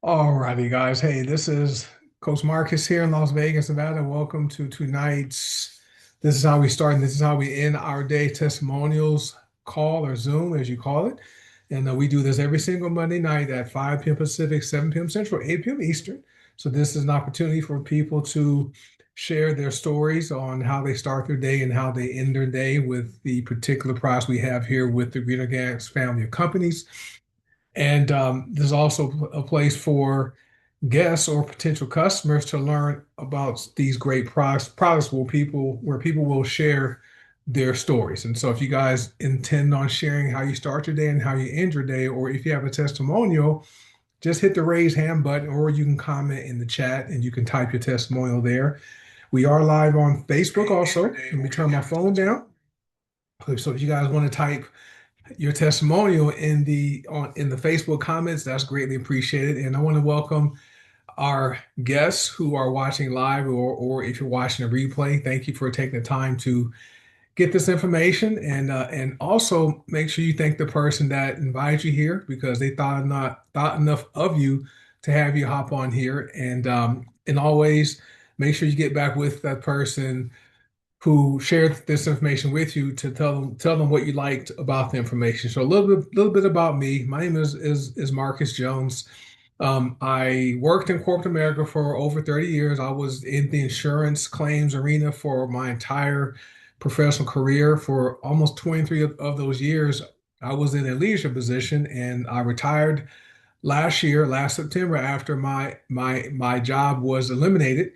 Alrighty, guys. Hey, this is Coach Marcus here in Las Vegas, Nevada. Welcome to tonight's. This is how we start and this is how we end our day testimonials call or Zoom, as you call it. And we do this every single Monday night at 5 p.m. Pacific, 7 p.m. Central, 8 p.m. Eastern. So this is an opportunity for people to share their stories on how they start their day and how they end their day with the particular prize we have here with the Greener Gas family of companies. And there's also a place for guests or potential customers to learn about these great products where people will share their stories. And so if you guys intend on sharing how you start your day and how you end your day, or if you have a testimonial, just hit the raise hand button, or you can comment in the chat and you can type your testimonial there. We are live on Facebook also. Let me turn my phone down. So if you guys want to type your testimonial in the Facebook comments, that's greatly appreciated. And I want to welcome our guests who are watching live, or if you're watching a replay. Thank you for taking the time to get this information, and also make sure you thank the person that invited you here because they thought enough of you to have you hop on here, and always make sure you get back with that person who shared this information with you to tell them what you liked about the information. So a little bit about me. My name is Marcus Jones. I worked in corporate America for over 30 years. I was in the insurance claims arena for my entire professional career. For almost 23 of those years, I was in a leadership position, and I retired last September, after my job was eliminated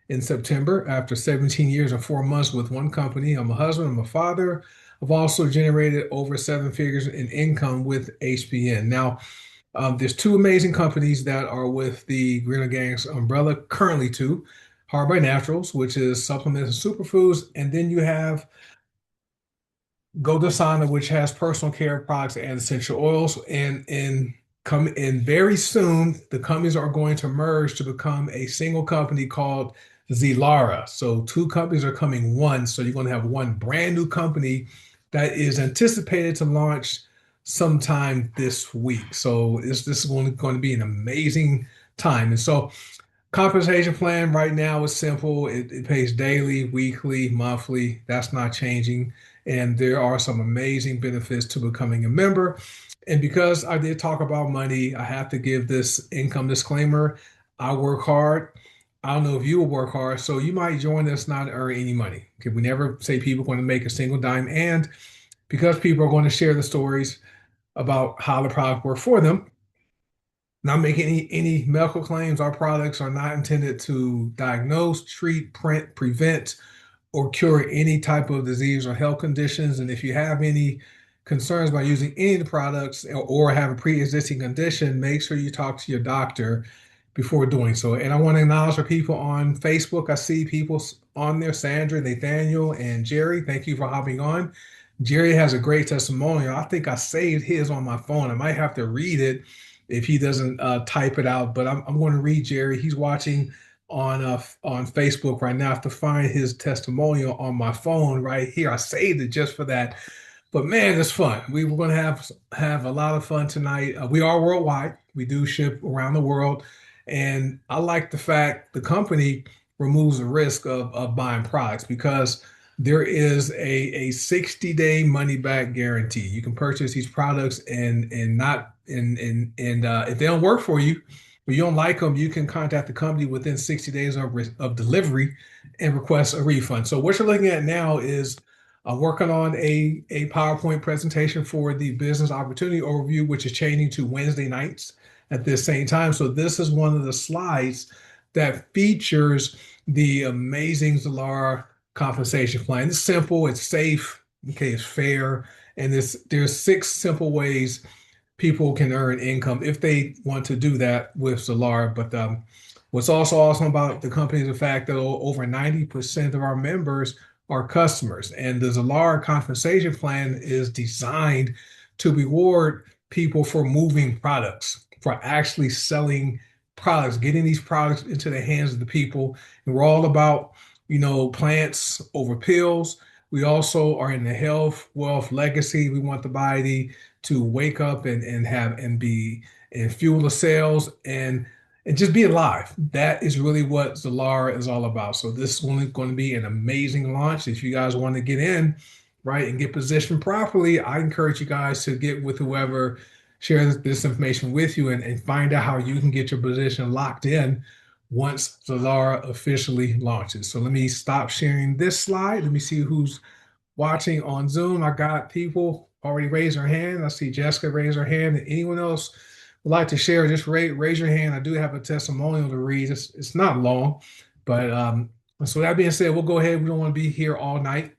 in September after 17 years and 4 months with one company. I'm a husband, I'm a father. I've also generated over seven figures in income with HPN. Now, there's two amazing companies that are with the Greener Gangs umbrella currently, too. Hard by Naturals, which is supplements and superfoods, and then you have Godasana, which has personal care products and essential oils. And very soon, the companies are going to merge to become a single company called Zilara. So two companies are coming one. So you're going to have one brand new company that is anticipated to launch sometime this week. So this is going to be an amazing time. And so compensation plan right now is simple. It pays daily, weekly, monthly. That's not changing. And there are some amazing benefits to becoming a member. And because I did talk about money, I have to give this income disclaimer. I work hard. I don't know if you will work hard, so you might join us not to earn any money. Okay, we never say people are going to make a single dime. And because people are going to share the stories about how the product worked for them, not making any medical claims. Our products are not intended to diagnose, treat, prevent, or cure any type of disease or health conditions. And if you have any concerns about using any of the products, or have a pre-existing condition, make sure you talk to your doctor before doing so. And I want to acknowledge for people on Facebook. I see people on there: Sandra, Nathaniel, and Jerry. Thank you for hopping on. Jerry has a great testimonial. I think I saved his on my phone. I might have to read it if he doesn't type it out, but I'm going to read Jerry. He's watching on Facebook right now. I have to find his testimonial on my phone right here. I saved it just for that. But man, it's fun. We're going to have a lot of fun tonight. We are worldwide. We do ship around the world, and I like the fact the company removes the risk of buying products, because there is a 60-day money back guarantee. You can purchase these products and not and if they don't work for you, or you don't like them, you can contact the company within 60 days of delivery and request a refund. So what you're looking at now is working on a PowerPoint presentation for the business opportunity overview, which is changing to Wednesday nights at this same time. So this is one of the slides that features the amazing Zalara compensation plan. It's simple, it's safe, okay, it's fair, and there's six simple ways people can earn income if they want to do that with Zalara. But what's also awesome about the company is the fact that over 90% of our members are customers, and the Zalara compensation plan is designed to reward people for moving products, for actually selling products, getting these products into the hands of the people. And we're all about, plants over pills. We also are in the health, wealth, legacy. We want the body to wake up and and fuel the cells and just be alive. That is really what Zalara is all about. So this is going to be an amazing launch. If you guys want to get in, right, and get positioned properly, I encourage you guys to get with whoever shares this information with you and find out how you can get your position locked in once Zalara officially launches. So let me stop sharing this slide. Let me see who's watching on Zoom. I got people already raise their hand. I see Jessica raise her hand. And anyone else would like to share, just raise your hand. I do have a testimonial to read. It's not long, but so that being said, we'll go ahead. We don't want to be here all night.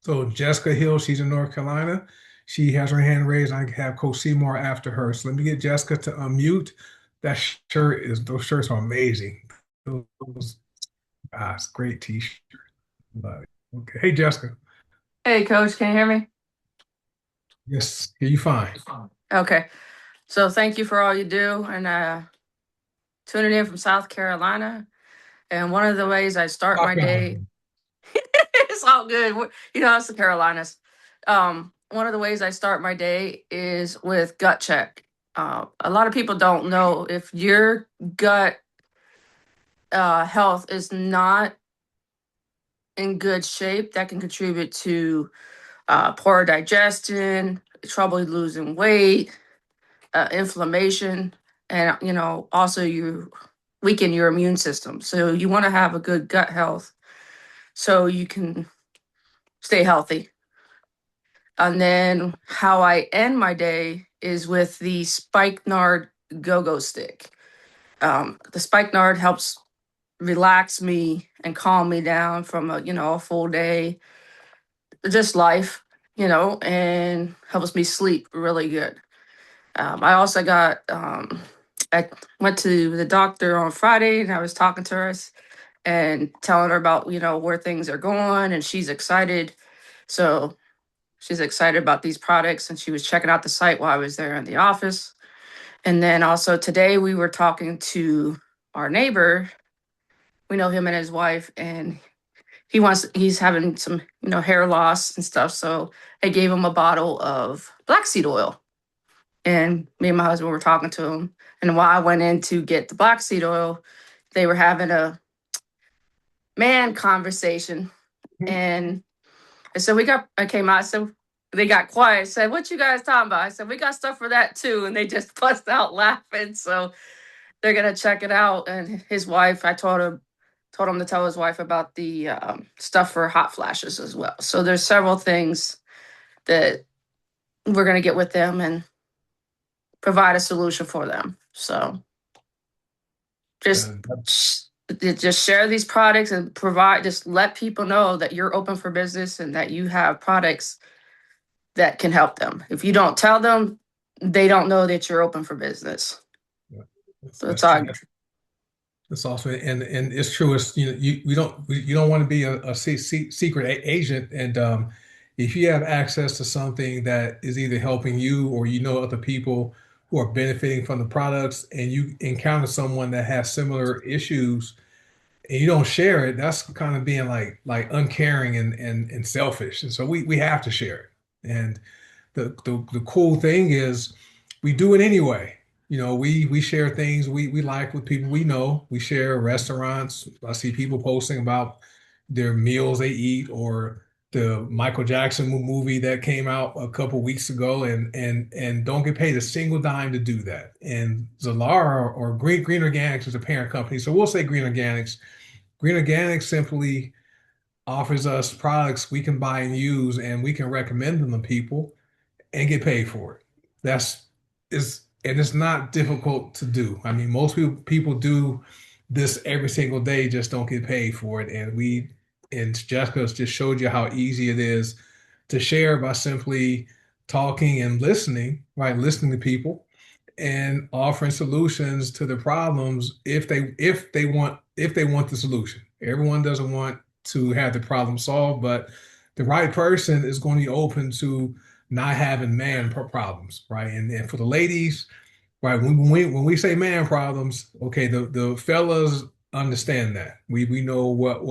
So Jessica Hill, she's in North Carolina. She has her hand raised. I have Coach Seymour after her. So let me get Jessica to unmute. That shirt is those shirts are amazing. Those, it's a great t-shirt. Okay. Hey Jessica. Hey, Coach, can you hear me? Yes, you fine. Okay. So thank you for all you do and tuning in from South Carolina. And one of the ways I start South my day, Carolina. it's all good. It's the Carolinas. One of the ways I start my day is with gut check. A lot of people don't know if your gut health is not in good shape, that can contribute to poor digestion, trouble losing weight, inflammation, and also you weaken your immune system. So you want to have a good gut health so you can stay healthy. And then how I end my day is with the spikenard go-go stick. The spikenard helps relax me and calm me down from a full day, just life, and helps me sleep really good. I also I went to the doctor on Friday and I was talking to her and telling her about, where things are going, and she's excited. So she's excited about these products, and she was checking out the site while I was there in the office. And then also today we were talking to our neighbor. We know him and his wife, and he's having some, hair loss and stuff. So I gave him a bottle of black seed oil. And me and my husband were talking to him. And while I went in to get the black seed oil, they were having a man conversation. And so I came out, so they got quiet. I said, "What you guys talking about?" I said, "We got stuff for that too." And they just bust out laughing. So they're gonna check it out. And his wife, told him to tell his wife about the stuff for hot flashes as well. So there's several things that we're gonna get with them and provide a solution for them. So just Uh, just share these products and just let people know that you're open for business and that you have products that can help them. If you don't tell them, they don't know that you're open for business. So that's it's all true. That's also and it's true. It's you don't want to be a secret agent. And if you have access to something that is either helping you or other people who are benefiting from the products, and you encounter someone that has similar issues and you don't share it, that's kind of being like uncaring and selfish. And so we have to share it. And the cool thing is we do it anyway. We share things we like with people we know. We share restaurants. I see people posting about their meals they eat or the Michael Jackson movie that came out a couple weeks ago and don't get paid a single dime to do that. And Zalara or Green Organics is a parent company. So we'll say Green Organics. Green Organics simply offers us products we can buy and use, and we can recommend them to people and get paid for it. That's is and it's not difficult to do. I mean, most people do this every single day, just don't get paid for it. And Jessica just showed you how easy it is to share by simply talking and listening, right? Listening to people and offering solutions to the problems if they want the solution. Everyone doesn't want to have the problem solved, but the right person is going to be open to not having man problems, right? And for the ladies, right, when we say man problems, okay, the fellas understand that. We know what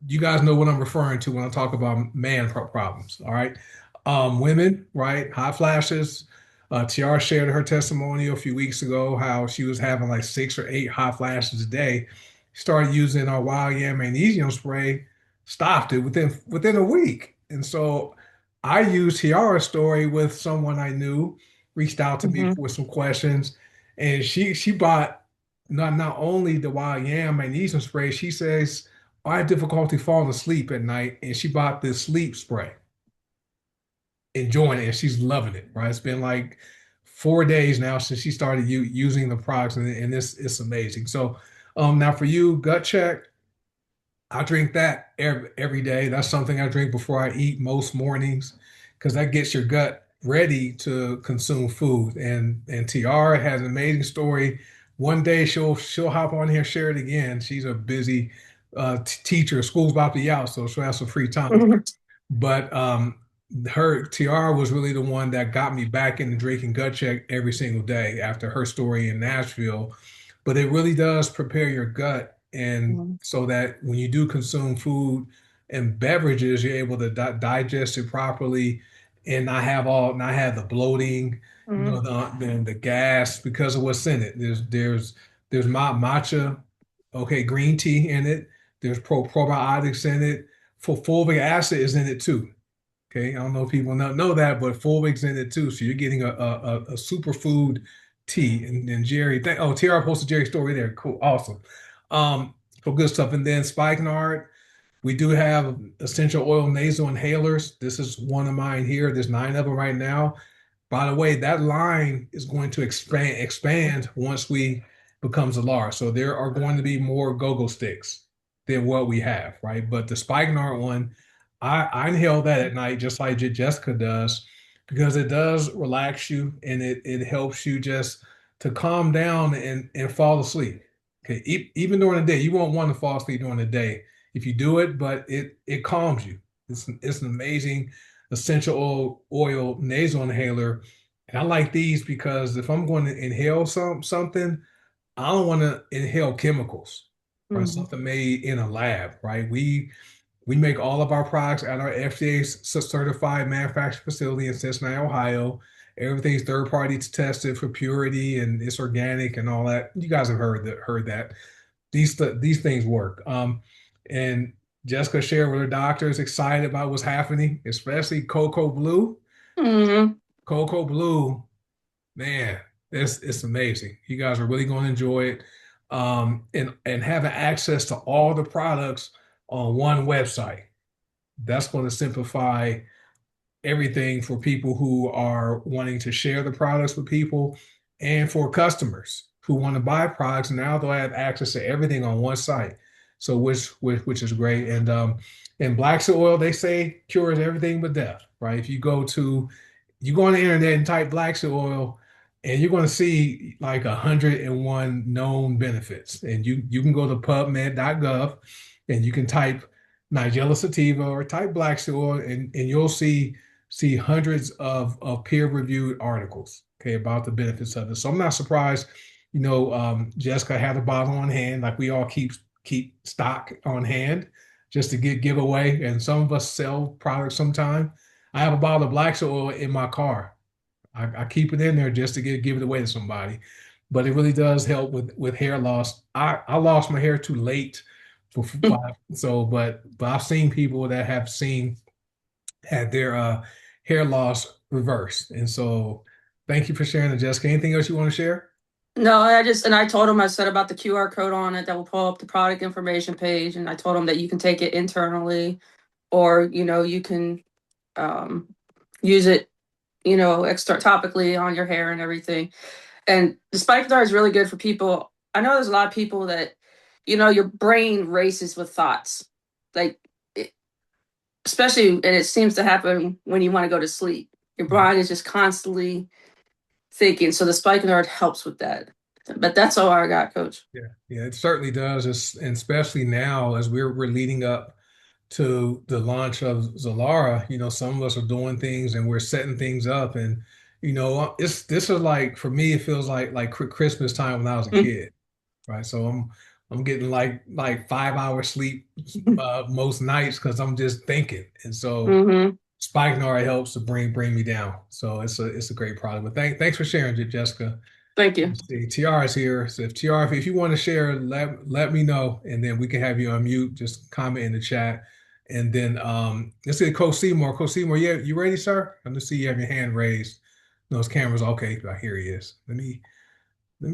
you guys know what I'm referring to when I talk about man problems, all right? Women, right? Hot flashes. Tiara shared her testimonial a few weeks ago how she was having like 6 or 8 hot flashes a day. Started using our wild yam magnesium spray, stopped it within a week. And so I used Tiara's story with someone I knew, reached out to me Hmm. with some questions, and she bought not only the wild yam magnesium spray, she says, I had difficulty falling asleep at night, and she bought this sleep spray enjoying it and she's loving it, right? It's been like 4 days now since she started using the products and this it's amazing. So now for you, gut check, I drink that every day. That's something I drink before I eat most mornings because that gets your gut ready to consume food. And Tiara has an amazing story. One day she'll hop on here, share it again. She's a busy teacher. School's about to be out, so she'll have some free time. But her Tiara was really the one that got me back into drinking gut check every single day after her story in Nashville. But it really does prepare your gut, and Hmm. so that when you do consume food and beverages, you're able to digest it properly and not have the bloating, Hmm. the gas because of what's in it. There's matcha, okay, green tea in it. There's probiotics in it. Fulvic acid is in it too. Okay, I don't know if people know that, but fulvic's in it too. So you're getting a superfood tea. And Jerry, TR posted Jerry's story there. Cool, awesome. So good stuff. And then spikenard, we do have essential oil nasal inhalers. This is one of mine here. There's 9 of them right now. By the way, that line is going to expand once we become Zalara. So there are going to be more go-go sticks than what we have, right? But the spikenard one, I inhale that at night just like Jessica does because it does relax you and it helps you just to calm down and fall asleep. Okay, even during the day, you won't want to fall asleep during the day if you do it, but it calms you. It's an amazing essential oil nasal inhaler. And I like these because if I'm going to inhale something, I don't want to inhale chemicals or Hmm. something made in a lab, right? We make all of our products at our FDA certified manufacturing facility in Cincinnati, Ohio. Everything's third party tested for purity and it's organic and all that. You guys have heard that. These things work. And Jessica shared with her doctors excited about what's happening, especially Cocoa Blue. Hmm. Cocoa Blue, man, it's amazing. You guys are really going to enjoy it. And having access to all the products on one website. That's going to simplify everything for people who are wanting to share the products with people and for customers who want to buy products. Now they'll have access to everything on one site. So which is great. And black seed oil, they say cures everything but death, right? If you go on the internet and type black seed oil and you're going to see like 101 known benefits. And you can go to pubmed.gov and you can type Nigella sativa or type black seed oil and you'll see hundreds of peer-reviewed articles, okay, about the benefits of it. So I'm not surprised, Jessica had a bottle on hand, like we all keep stock on hand just to give away. And some of us sell products sometime. I have a bottle of black oil in my car. I keep it in there just to give it away to somebody. But it really does help with hair loss. I lost my hair too late for so but I've seen people that have seen had their hair loss reversed. And so thank you for sharing it, Jessica. Anything else you want to share? No, I told him, I said about the QR code on it that will pull up the product information page, and I told him that you can take it internally, or you can um, use it, extra topically on your hair and everything. And the spike dart is really good for people. I know there's a lot of people that, your brain races with thoughts, like it, especially, and it seems to happen when you want to go to sleep. Your mind is just constantly thinking. So the spike dart helps with that. But that's all I got, Coach. Yeah, yeah, it certainly does. And especially now as we're leading up to the launch of Zalara, some of us are doing things and we're setting things up. And, it's this is like for me, it feels like Christmas time when I was a kid, right? So I'm getting like 5 hours sleep most nights because I'm just thinking. And so Mm-hmm. Spikenard helps to bring me down. So it's a great product. But thanks for sharing, Jessica. Thank you. Let's see, TR is here. So if TR, if you want to share, let me know, and then we can have you on mute. Just comment in the chat, and then let's see, Coach Seymour. Coach Seymour, yeah, you ready, sir? I'm to see you have your hand raised. Those cameras, okay. Here he is. Let me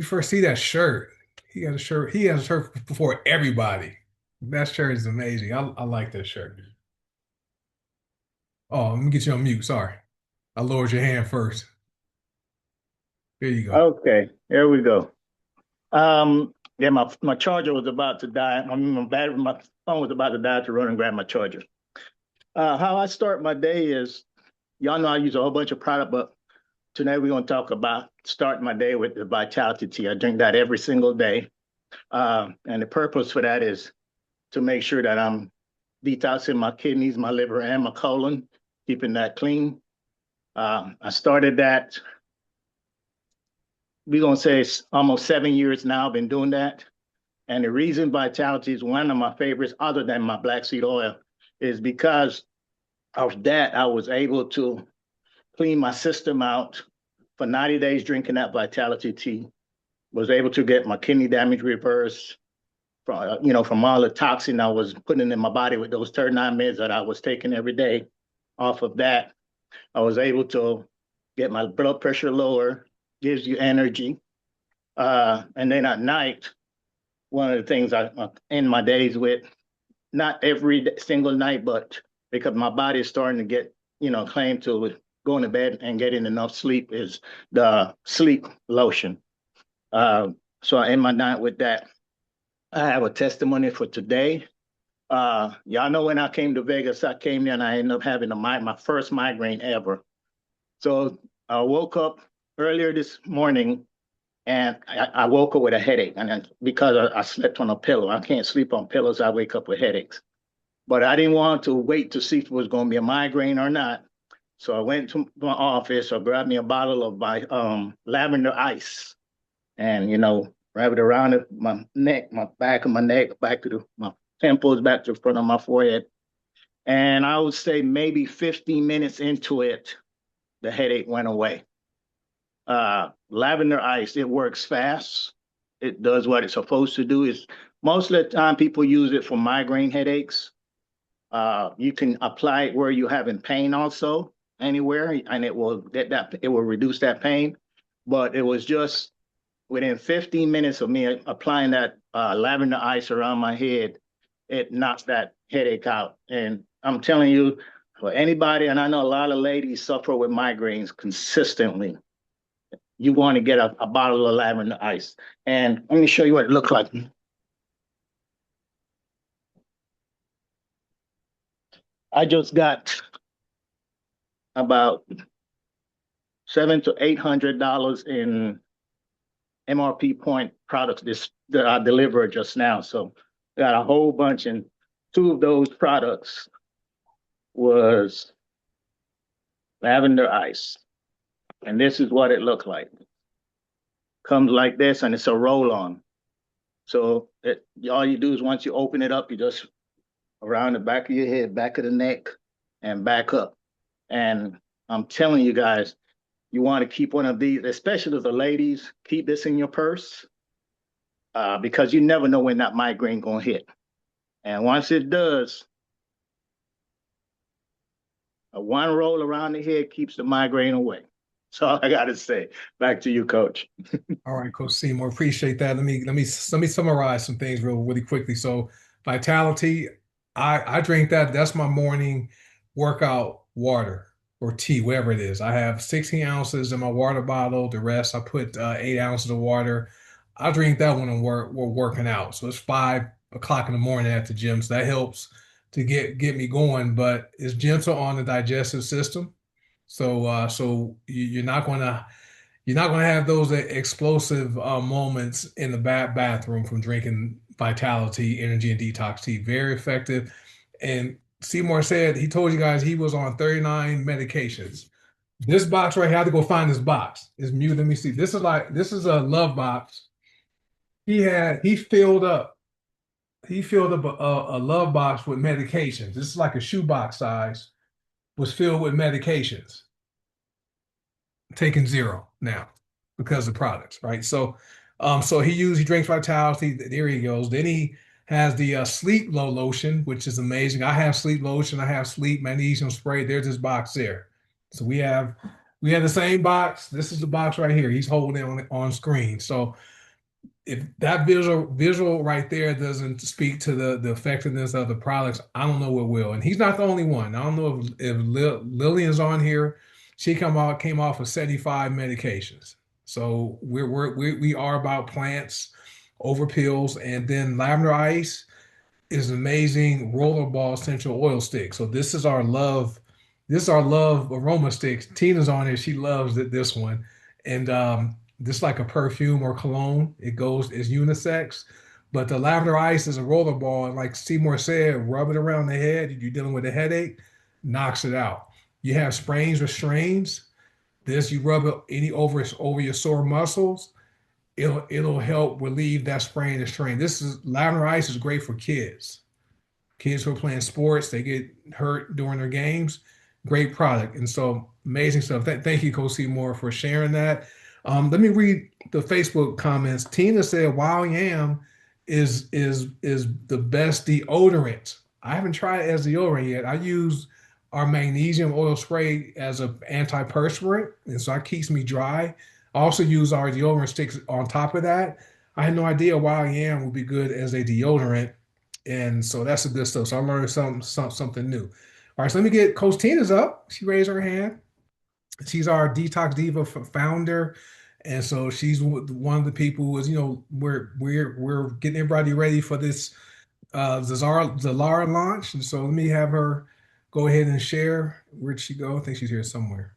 first see that shirt. He got a shirt. He has a shirt before everybody. That shirt is amazing. I like that shirt. Oh, let me get you on mute. Sorry, I lowered your hand first. There you go. Okay, here we go. Yeah, my charger was about to die. My phone was about to die to run and grab my charger. How I start my day is, y'all know I use a whole bunch of product, but tonight we're going to talk about starting my day with the Vitality Tea. I drink that every single day. And the purpose for that is to make sure that I'm detoxing my kidneys, my liver, and my colon, keeping that clean. I started that, we're going to say it's almost 7 years now. I've been doing that. And the reason Vitality is one of my favorites, other than my black seed oil, is because of that, I was able to clean my system out for 90 days drinking that Vitality Tea. Was able to get my kidney damage reversed from, from all the toxin I was putting in my body with those 39 meds that I was taking every day. Off of that, I was able to get my blood pressure lower, gives you energy. And then at night, one of the things I end my days with, not every single night, but because my body is starting to get, claimed to going to bed and getting enough sleep, is the sleep lotion. So I end my night with that. I have a testimony for today. Y'all know when I came to Vegas, I came there and I ended up having my first migraine ever. So I woke up earlier this morning and I woke up with a headache, and because I slept on a pillow. I can't sleep on pillows. I wake up with headaches. But I didn't want to wait to see if it was going to be a migraine or not. So I went to my office. I grabbed me a bottle of my lavender ice, and wrap it around my neck, my back of my neck, back to my temples, back to the front of my forehead. And I would say maybe 15 minutes into it, the headache went away. Lavender ice, it works fast. It does what it's supposed to do. Is most of the time people use it for migraine headaches. You can apply it where you're having pain also, anywhere, and it will reduce that pain. But it was just within 15 minutes of me applying that lavender ice around my head, it knocked that headache out. And I'm telling you, for anybody, and I know a lot of ladies suffer with migraines consistently, you want to get a bottle of lavender ice. And let me show you what it looks like. I just got about $700 to $800 in MRP point products that I delivered just now. So got a whole bunch, and two of those products was lavender ice. And this is what it looked like. Comes like this, and it's a roll-on. So all you do is once you open it up, you just around the back of your head, back of the neck, and back up. And I'm telling you guys, you want to keep one of these, especially the ladies, keep this in your purse because you never know when that migraine gonna hit. And once it does, one roll around the head keeps the migraine away. That's all I gotta say. Back to you, Coach. All right, Coach Seymour, appreciate that. Let me summarize some things really quickly. So, Vitality, I drink that. That's my morning workout water or tea, whatever it is. I have 16 ounces in my water bottle. The rest, I put 8 ounces of water. I drink that when we're working out. So it's 5 o'clock in the morning at the gym. So that helps to get me going. But it's gentle on the digestive system. So you're not going to have those explosive moments in the bathroom from drinking Vitality, Energy, and Detox Tea. Very effective. And Seymour said he told you guys he was on 39 medications. This box right here, I had to go find this box. It's mute. Let me see. This is a love box. He filled up a love box with medications. This is like a shoebox size. was filled with medications, taking zero now because of products, right? So he drinks Vitality. There he goes. Then he has the sleep low lotion, which is amazing. I have sleep lotion. I have sleep magnesium spray. There's this box there. So we have the same box. This is the box right here. He's holding it on screen. So if that visual right there doesn't speak to the effectiveness of the products, I don't know what will. And he's not the only one. I don't know if Lillian's on here. She came off of 75 medications. So we are about plants over pills, and then lavender ice is an amazing rollerball essential oil stick. So this is our love. This is our love aroma sticks. Tina's on it. She loves this one. And this like a perfume or cologne. It goes as unisex. But the lavender ice is a rollerball. And like Seymour said, rub it around the head. If you're dealing with a headache, knocks it out. You have sprains or strains. This you rub it over your sore muscles. It'll help relieve that sprain and strain. This is lavender ice is great for kids. Kids who are playing sports, they get hurt during their games. Great product. And so amazing stuff. Thank you, Coach Seymour, for sharing that. Let me read the Facebook comments. Tina said wild yam is the best deodorant. I haven't tried it as deodorant yet. I use our magnesium oil spray as an antiperspirant, and so it keeps me dry. I also use our deodorant sticks on top of that. I had no idea wild yam would be good as a deodorant, and so that's the good stuff. So I learned something new. All right, so let me get Coach Tina's up. She raised her hand. She's our Detox Diva founder, and so she's one of the people who is, we're getting everybody ready for this Zalara launch, and so let me have her go ahead and share. Where'd she go? I think she's here somewhere.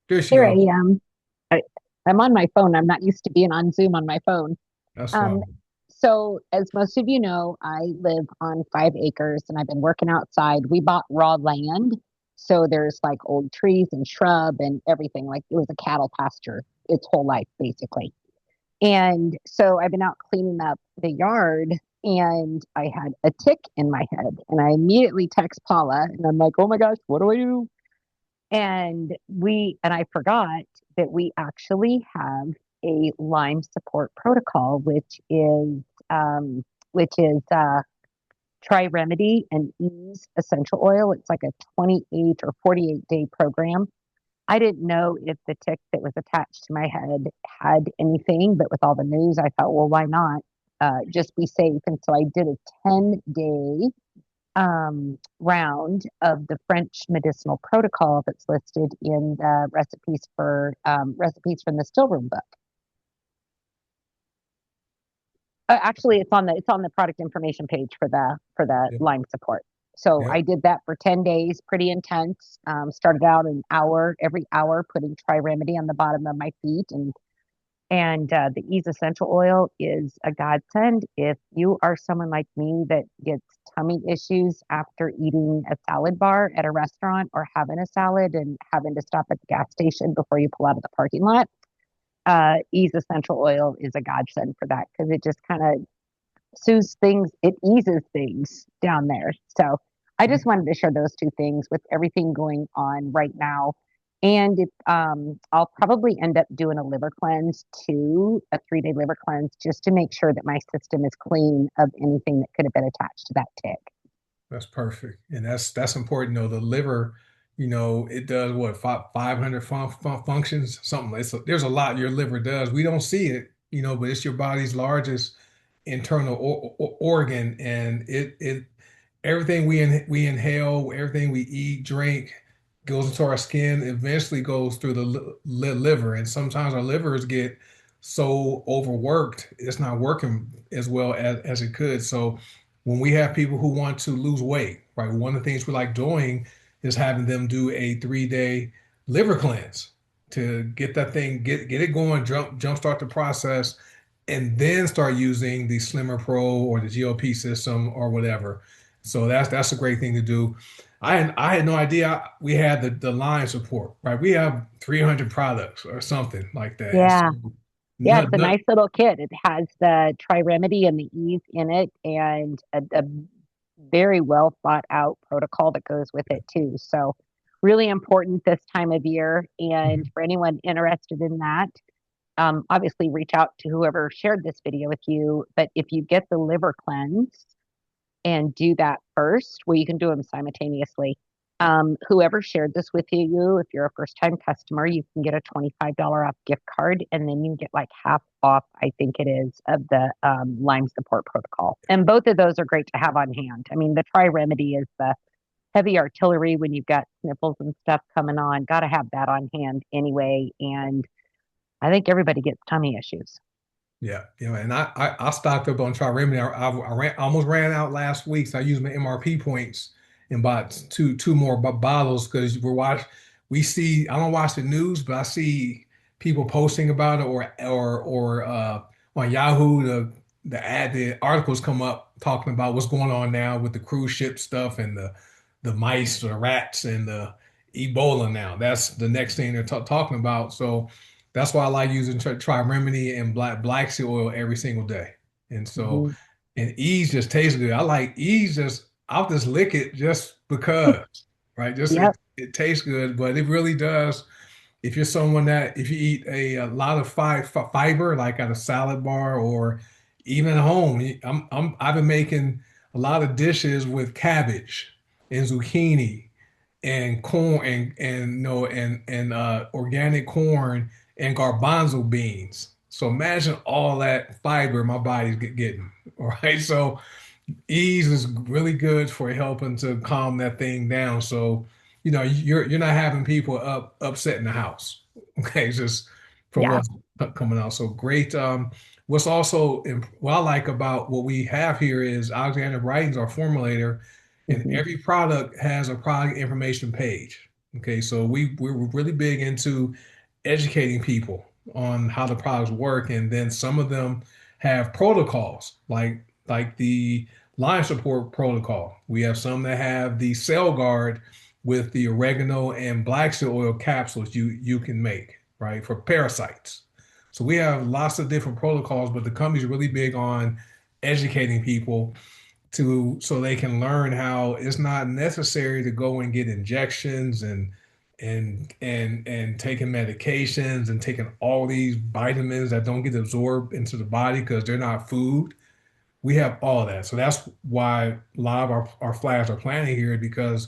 There she Here I goes. am. I, I'm on my phone. I'm not used to being on Zoom on my phone. That's Um, fine. so as most of you know, I live on 5 acres and I've been working outside. We bought raw land. So there's like old trees and shrub and everything. Like it was a cattle pasture its whole life, basically. And so I've been out cleaning up the yard and I had a tick in my head. And I immediately text Paula and I'm like, oh my gosh, what do I do? And I forgot that we actually have a Lyme support protocol, um, which is Try Remedy and Ease essential oil. It's like a 28 or 48-day program. I didn't know if the tick that was attached to my head had anything, but with all the news, I thought, well, why not? Just be safe. And so I did a 10-day round of the French medicinal protocol that's listed in the recipes from the Stillroom book. Actually, it's on the product information page for the Yep. Lyme support. So Yep. I did that for 10 days, pretty intense. Started out an hour every hour, putting Tri Remedy on the bottom of my feet, and the Ease essential oil is a godsend if you are someone like me that gets tummy issues after eating a salad bar at a restaurant or having a salad and having to stop at the gas station before you pull out of the parking lot. Ease essential oil is a godsend for that because it just kind of soothes things, it eases things down there. So I just wanted to share those two things with everything going on right now. And I'll probably end up doing a liver cleanse too, a 3-day liver cleanse, just to make sure that my system is clean of anything that could have been attached to that tick. That's perfect, and that's important. The liver, it does what 500 functions, something. There's a lot your liver does. We don't see it, but it's your body's largest internal organ, and it everything we inhale, everything we eat, drink, goes into our skin, eventually goes through the liver, and sometimes our livers get so overworked, it's not working as well as it could. So when we have people who want to lose weight, right, one of the things we like doing is having them do a 3-day liver cleanse to get that thing, get it going, jumpstart the process, and then start using the Slimmer Pro or the GLP system or whatever. So that's a great thing to do. I had no idea we had the line support, right? We have 300 products or something like that. And so Yeah. Yeah, it's not, a not, nice little kit. It has the Tri Remedy and the Ease in it, and a very well thought out protocol that goes with it too. So really important this time of year. And for anyone interested in that, obviously reach out to whoever shared this video with you. But if you get the liver cleanse and do that first, well, you can do them simultaneously. Whoever shared this with you, if you're a first time customer, you can get a $25 off gift card, and then you get like half off, I think it is, of the Lyme support protocol. And both of those are great to have on hand. I mean, the Tri Remedy is the heavy artillery when you've got sniffles and stuff coming on. Got to have that on hand anyway. And I think everybody gets tummy issues. Yeah, and I stocked up on Tri-Remedy. Almost ran out last week, so I used my MRP points and bought two more bottles because we see I don't watch the news, but I see people posting about it or on Yahoo the articles come up talking about what's going on now with the cruise ship stuff and the mice or the rats and the Ebola now. That's the next thing they're talking about. So that's why I like using Tri-Remedy and black seed oil every single day. And so, Mhm. and Ease just tastes good. I like Ease I'll just lick it just because, right? Just Yep. it tastes good, but it really does. If you're someone if you eat a lot of fiber, like at a salad bar or even at home, I've been making a lot of dishes with cabbage and zucchini and corn and no and organic corn and garbanzo beans. So imagine all that fiber my body's getting. All right. So Ease is really good for helping to calm that thing down. So, you're not having people upset in the house. Okay, it's just from Yeah. what's coming out. So great. What's also what I like about what we have here is Alexander Brighton's our formulator, and Hmm. every product has a product information page. Okay, so we're really big into educating people on how the products work, and then some of them have protocols like the line support protocol. We have some that have the cell guard with the oregano and black seed oil capsules you can make, right, for parasites. So we have lots of different protocols, but the company's really big on educating people so they can learn how it's not necessary to go and get injections and taking medications and taking all these vitamins that don't get absorbed into the body because they're not food. We have all that. So that's why a lot of our flags are planted here because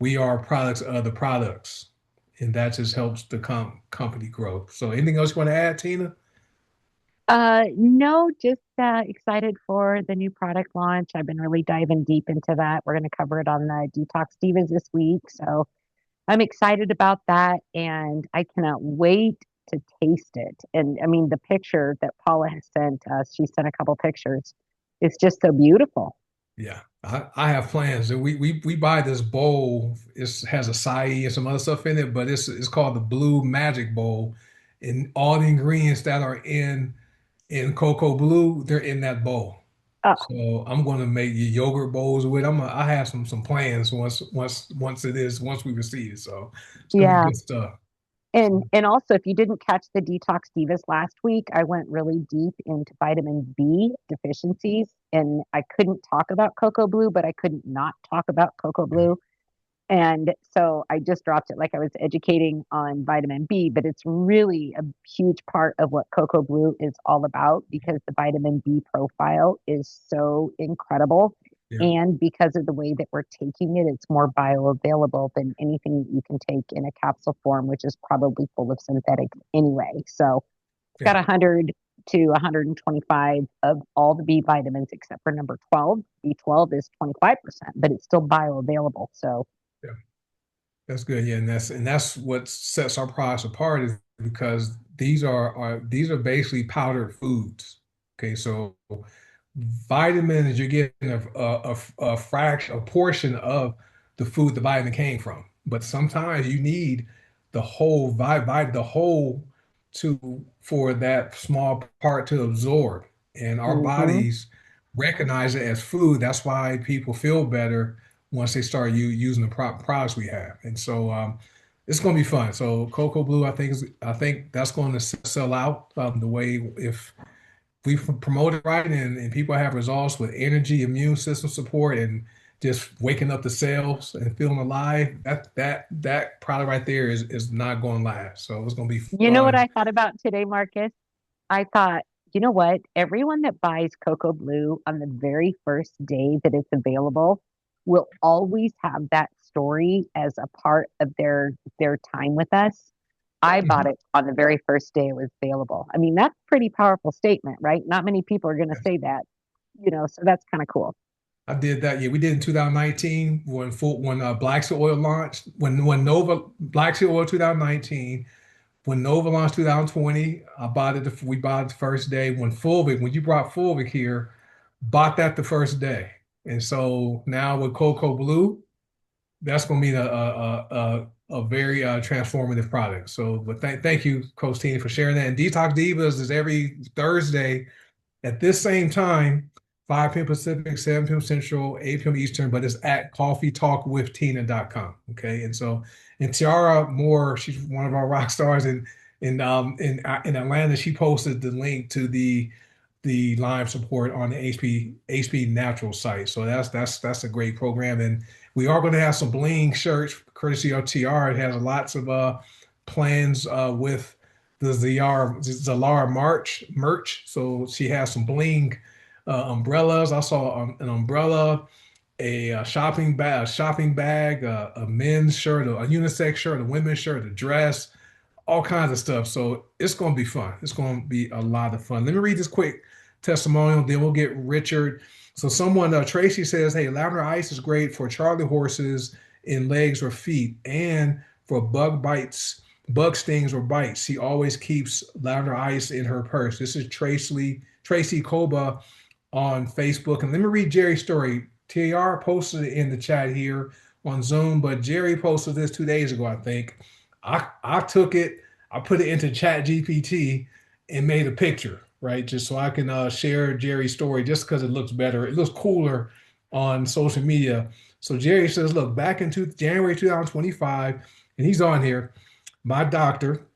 we are products of the products. And that just helps the company grow. So anything else you want to add, Tina? No, just excited for the new product launch. I've been really diving deep into that. We're going to cover it on the Detox Divas this week. So I'm excited about that, and I cannot wait to taste it. And I mean, the picture that Paula has sent us, she sent a couple pictures. It's just so beautiful. Yeah, I have plans. We buy this bowl. It has acai and some other stuff in it, but it's called the Blue Magic Bowl, and all the ingredients that are in Cocoa Blue, they're in that bowl. Oh, So I'm going to make yogurt bowls with. I have some plans once we receive it. So it's going to be yeah. good stuff. And also, if you didn't catch the Detox Divas last week, I went really deep into vitamin B deficiencies, and I couldn't talk about Cocoa Blue, but I couldn't not talk about Cocoa Yeah, Blue. And so I just dropped it like I was educating on vitamin B, but it's really a huge part of what Cocoa Blue is all about because the vitamin B profile is so incredible. yeah, And because of the way that we're taking it, it's more bioavailable than anything that you can take in a capsule form, which is probably full of synthetics anyway. So it's got yeah, 100 to 125 of all the B vitamins except for number 12. B12 is 25%, but it's still bioavailable. So yeah. That's good. Yeah, and that's what sets our products apart is because these are basically powdered foods. Okay, so vitamins you're getting a fraction, a portion of the food the vitamin came from. But sometimes you need the whole for that small part to absorb. And our mhm. bodies recognize it as food. That's why people feel better once they start using the products we have. And so it's going to be fun. So Cocoa Blue, I think that's going to sell out the way if we promote it right and people have results with energy, immune system support, and just waking up the cells and feeling alive, that product right there is not going to last. So it's going to be You know what fun. I thought about today, Marcus? I thought, you know what? Everyone that buys Cocoa Blue on the very first day that it's available will always have that story as a part of their time with us. I bought it on the very first day it was available. I mean, that's a pretty powerful statement, right? Not many people are going to say that, so that's kind of cool. I did that. Yeah, we did in 2019 when Black Sea Oil launched. When Nova Black Sea Oil 2019. When Nova launched 2020, I bought it. We bought it the first day. When you brought Fulvic here, bought that the first day. And so now with Cocoa Blue, that's going to be a very transformative product. So, but thank you, Coach Tina, for sharing that. And Detox Divas is every Thursday at this same time, 5 p.m. Pacific, 7 p.m. Central, 8 p.m. Eastern, but it's at coffeetalkwithtina.com. Okay. And so, and Tiara Moore, she's one of our rock stars in Atlanta. She posted the link to the live support on the HP Natural site. So that's a great program. And we are going to have some bling shirts courtesy of Tiara. It has lots of plans with the Zalara March merch. So she has some bling umbrellas. I saw an umbrella, a shopping bag, a men's shirt, a unisex shirt, a women's shirt, a dress, all kinds of stuff. So it's going to be fun. It's going to be a lot of fun. Let me read this quick testimonial, then we'll get Richard. So Tracy says, hey, lavender ice is great for Charlie horses in legs or feet and for bug stings or bites. She always keeps lavender ice in her purse. This is Tracy Koba on Facebook. And let me read Jerry's story. TR posted it in the chat here on Zoom, but Jerry posted this 2 days ago, I think. I took it, I put it into Chat GPT and made a picture, right? Just so I can share Jerry's story just because it looks better. It looks cooler on social media. So Jerry says, look, back in January 2025, and he's on here, my doctor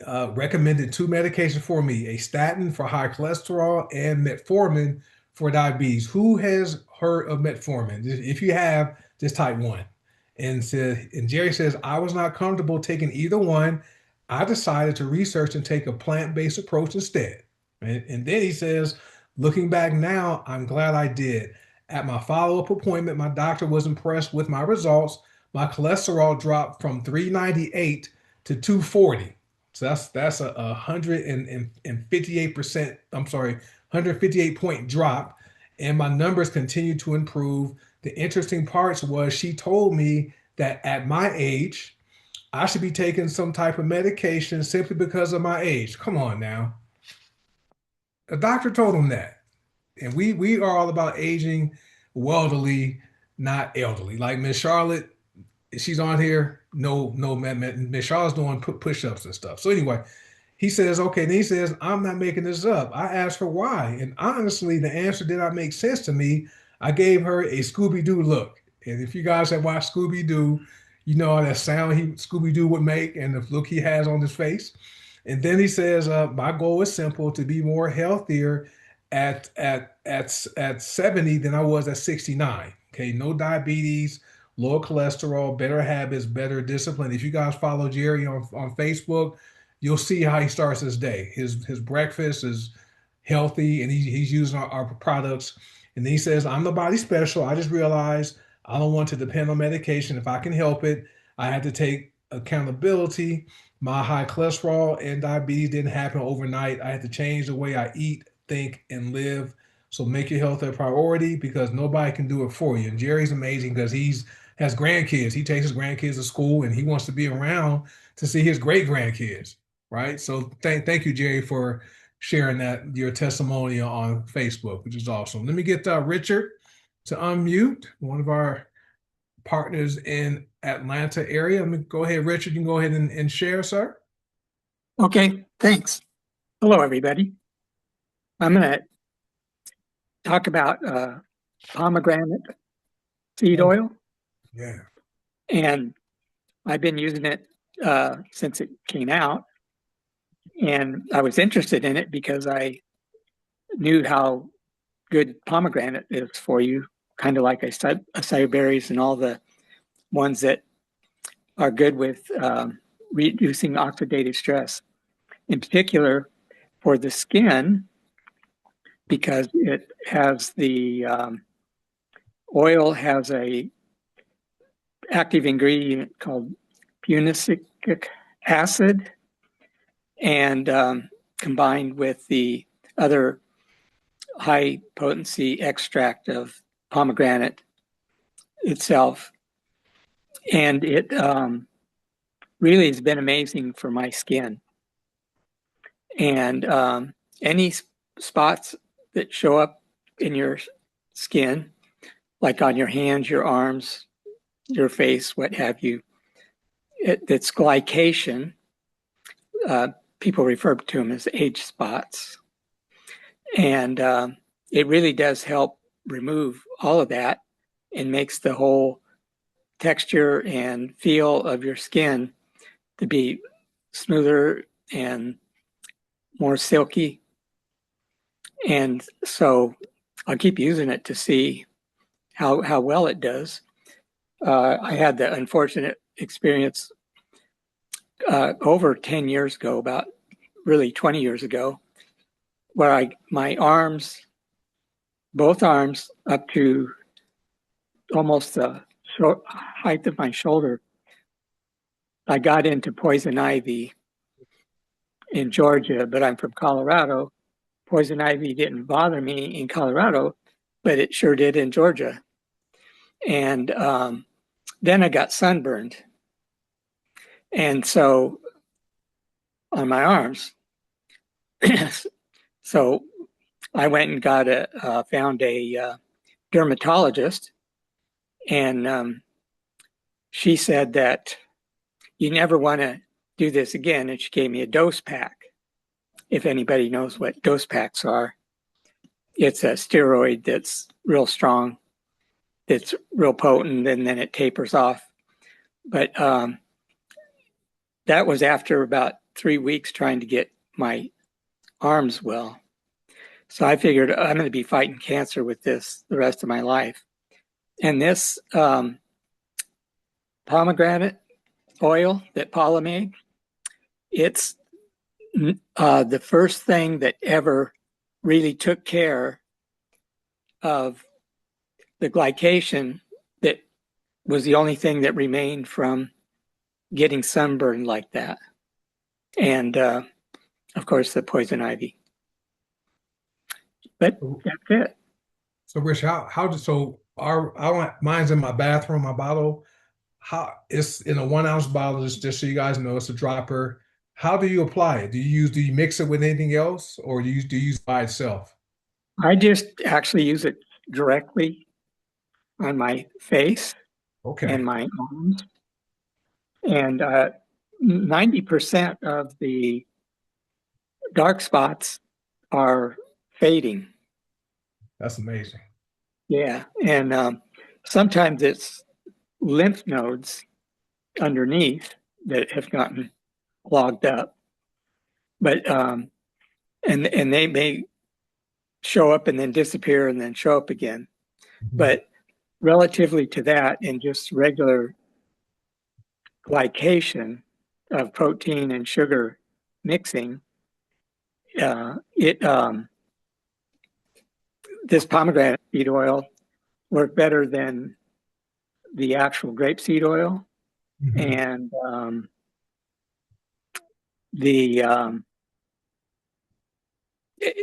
recommended two medications for me, a statin for high cholesterol and metformin for diabetes. Who has heard of metformin? If you have, just type one. And Jerry says, I was not comfortable taking either one. I decided to research and take a plant-based approach instead. And then he says, looking back now, I'm glad I did. At my follow-up appointment, my doctor was impressed with my results. My cholesterol dropped from 398 to 240. So that's a 158%, I'm sorry, 158 point drop. And my numbers continue to improve. The interesting parts was she told me that at my age, I should be taking some type of medication simply because of my age. Come on now. The doctor told him that. And we are all about aging wealthily, not elderly. Like Miss Charlotte, she's on here. No, Miss Charlotte's doing push-ups and stuff. So anyway, he says, okay, then he says, I'm not making this up. I asked her why. And honestly, the answer did not make sense to me. I gave her a Scooby-Doo look. And if you guys have watched Scooby-Doo, you know that sound Scooby-Doo would make and the look he has on his face. And then he says, my goal is simple, to be more healthier at 70 than I was at 69. Okay, no diabetes, lower cholesterol, better habits, better discipline. If you guys follow Jerry on Facebook, you'll see how he starts his day. His breakfast is healthy and he's using our products. And then he says, I'm the body special. I just realized I don't want to depend on medication if I can help it. I had to take accountability. My high cholesterol and diabetes didn't happen overnight. I had to change the way I eat, think, and live. So make your health a priority because nobody can do it for you. And Jerry's amazing because has grandkids. He takes his grandkids to school and he wants to be around to see his great grandkids, right? So thank you, Jerry, for sharing your testimonial on Facebook, which is awesome. Let me get Richard to unmute, one of our partners in Atlanta area. Let me go ahead, Richard. You can go ahead and share, sir. Okay, thanks. Hello, everybody. I'm going to talk about pomegranate seed oil. Yeah. And I've been using it since it came out. And I was interested in it because I knew how good pomegranate is for you kind of like acai berries and all the ones that are good with reducing oxidative stress. In particular, for the skin, because it has the oil has a active ingredient called punicic acid, and combined with the other high potency extract of pomegranate itself. And it really has been amazing for my skin. And any spots that show up in your skin, like on your hands, your arms, your face, what have you, it's glycation. People refer to them as age spots. And it really does help remove all of that and makes the whole texture and feel of your skin to be smoother and more silky. And so I'll keep using it to see how well it does. I had the unfortunate experience over 10 years ago, about really 20 years ago, where my arms, both arms up to almost the height of my shoulder, I got into poison ivy in Georgia, but I'm from Colorado. Poison ivy didn't bother me in Colorado, but it sure did in Georgia. And then I got sunburned. And so on my arms. So I went and found a dermatologist, and she said that you never want to do this again. And she gave me a dose pack. If anybody knows what dose packs are, it's a steroid that's real strong, that's real potent, and then it tapers off. But that was after about 3 weeks trying to get my arms well. So I figured I'm going to be fighting cancer with this the rest of my life. And this pomegranate oil that Paula made, it's the first thing that ever really took care of the glycation that was the only thing that remained from getting sunburned like that. And of course, the poison ivy. But that's it. So Rich, mine's in my bathroom, my bottle. How it's in a 1 ounce bottle, just so you guys know, it's a dropper. How do you apply it? Do you mix it with anything else, or do you use it by itself? I just actually use it directly on my face Okay. and my arms. And 90% of the dark spots are fading. That's amazing. Yeah. And sometimes it's lymph nodes underneath that have gotten clogged up. But and they may show up and then disappear and then show up again. Mhm. But relatively to that, and just regular glycation of protein and sugar mixing, this pomegranate seed oil worked better than the actual grapeseed oil. Mhm. And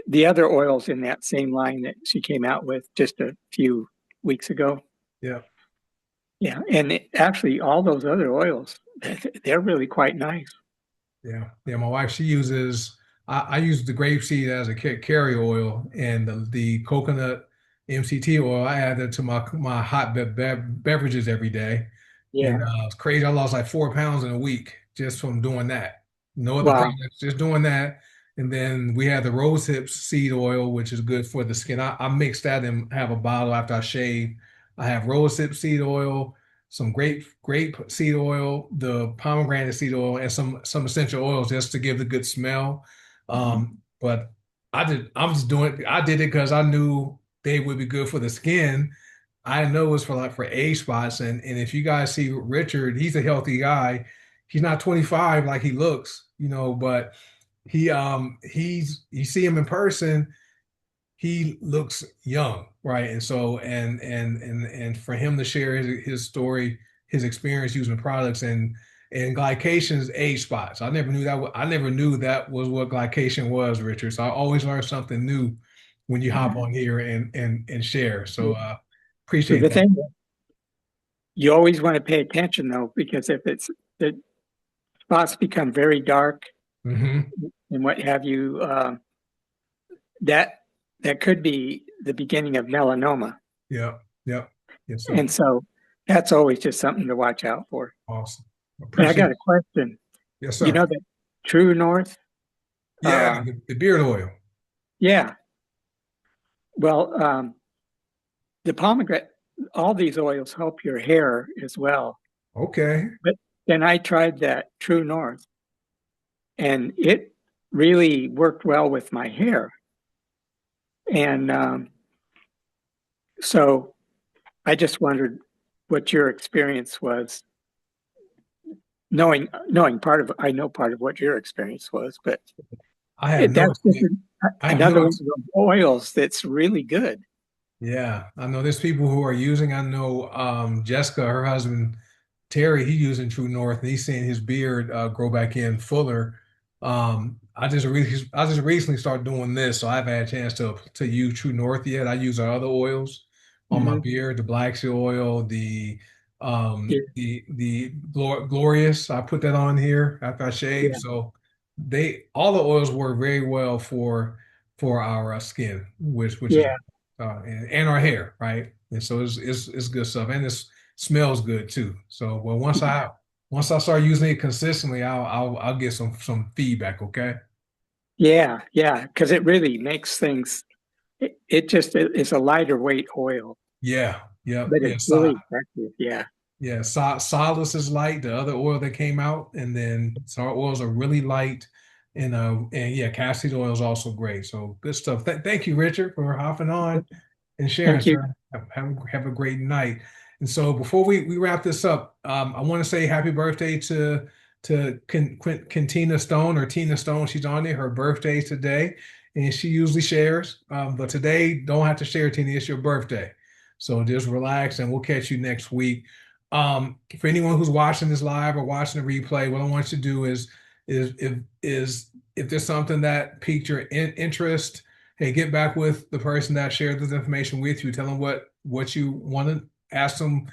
the other oils in that same line that she came out with just a few weeks ago. Yeah. Yeah. And actually, all those other oils, they're really quite nice. Yeah. Yeah. My wife, she uses, I use the grapeseed as a carrier oil, and the coconut MCT oil, I add that to my hot beverages every day. And Yeah. it's crazy. I lost like 4 pounds in a week just from doing that. No other Wow. products, just doing that. And then we have the rose hips seed oil, which is good for the skin. I mix that and have a bottle after I shave. I have rose hip seed oil, some grape seed oil, the pomegranate seed oil, and some essential oils just to give the good smell. But I did it because I knew they would be good for the skin. I know it's for age spots, and if you guys see Richard, he's a healthy guy. He's not 25 like he looks, but he's you see him in person, he looks young, right? And so and for him to share his story, his experience using the products and glycation's age spots. I never knew that was what glycation was, Richard. So I always learn something new when you hop on here and share. So So appreciate the that. thing, you always want to pay attention though, because if the spots become very dark Hmm. and what have you, that that could be the beginning of melanoma. Yeah, yeah. Yes, sir. And so that's always just something to watch out for. Awesome. And I Appreciate got it. a question. Yes, You sir. know that True North? Yeah, Uh, the beard oil. yeah. Well, the pomegranate, all these oils help your hair as well. Okay. But then I tried that True North, and it really worked well with my hair. And so I just wondered what your experience was. Knowing part of, I know part of what your experience was, but I have no that's just I have another no one of those oils that's really good. Yeah, I know there's people who are using. I know Jessica, her husband Terry, he using True North, and he's seeing his beard grow back in fuller. I just recently started doing this, so I've had a chance to use True North yet. I use our other oils on my Mhm. beard, the black seed oil, Yeah, Glorious. I put that on here after I shave. yeah, So they all the oils work very well for our skin, which is yeah, and our hair, right? And so it's good stuff, and it smells good too. So, well, once I start using it consistently, I'll get some feedback. Okay. yeah. Because it really makes things. It just is a lighter weight oil, Yeah. Yep. but Yeah. it's really effective. Yeah, Solace is light. The other oil that came out, and then our oils are really light. And yeah, castor oil is also great. So good stuff. Thank you, Richard, for hopping on and sharing, thank you. sir. Have a great night. And so before we wrap this up, I want to say happy birthday to Tina Stone or Tina Stone. She's on there. Her birthday is today, and she usually shares. But today, don't have to share, Tina. It's your birthday. So just relax, and we'll catch you next week. For anyone who's watching this live or watching the replay, what I want you to do is if there's something that piqued your interest, hey, get back with the person that shared this information with you. Tell them what you want to ask them.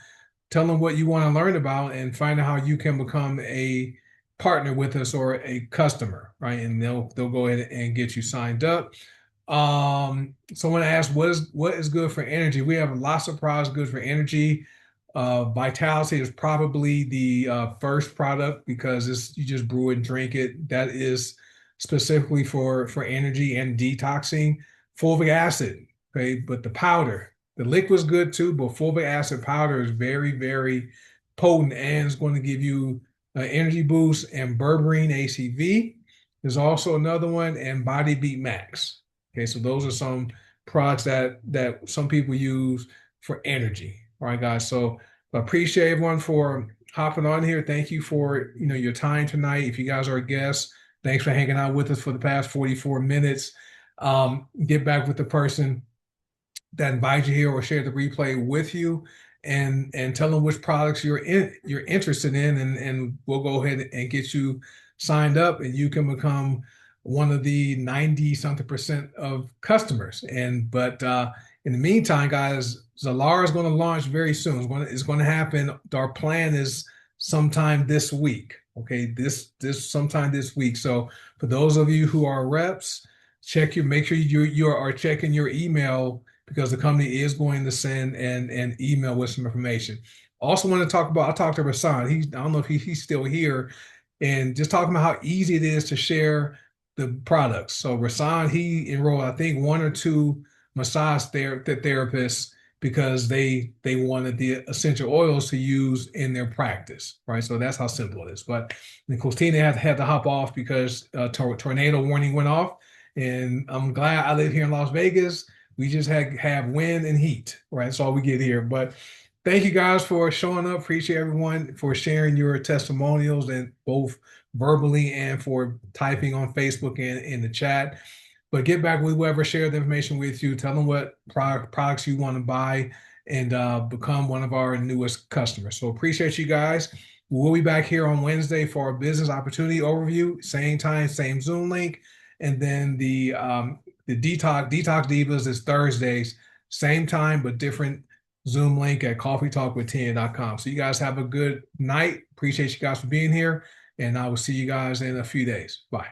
Tell them what you want to learn about, and find out how you can become a partner with us or a customer, right? And they'll go ahead and get you signed up. Someone asked, what is good for energy? We have lots of products good for energy. Vitality is probably the first product because you just brew it and drink it. That is specifically for energy and detoxing. Fulvic acid, okay, but the liquid's good too, but fulvic acid powder is very, very potent and is going to give you an energy boost. And berberine ACV is also another one, and Body Beat Max. Okay, so those are some products that some people use for energy. All right, guys. So I appreciate everyone for hopping on here. Thank you for your time tonight. If you guys are guests, thanks for hanging out with us for the past 44 minutes. Get back with the person that invited you here or shared the replay with you, and tell them which products you're interested in, and we'll go ahead and get you signed up, and you can become one of the 90 something percent of customers. But in the meantime, guys, Zalara is going to launch very soon. It's going to happen. Our plan is sometime this week. Okay, this sometime this week. So for those of you who are reps, make sure you are checking your email, because the company is going to send an email with some information. Also want to talk about, I talked to Rasan. I don't know if he's still here, and just talking about how easy it is to share the products. So Rasan, he enrolled, I think, one or two massage therapists because they wanted the essential oils to use in their practice, right? So that's how simple it is. But Christina had to hop off because tornado warning went off, and I'm glad I live here in Las Vegas. We just have wind and heat, right? That's all we get here. But thank you guys for showing up. Appreciate everyone for sharing your testimonials, and both verbally and for typing on Facebook and in the chat. But get back with whoever shared the information with you. Tell them what products you want to buy, and become one of our newest customers. So appreciate you guys. We'll be back here on Wednesday for our business opportunity overview. Same time, same Zoom link. And then the Detox Divas is Thursdays, same time, but different Zoom link at coffeetalkwithTN.com. So you guys have a good night. Appreciate you guys for being here. And I will see you guys in a few days. Bye.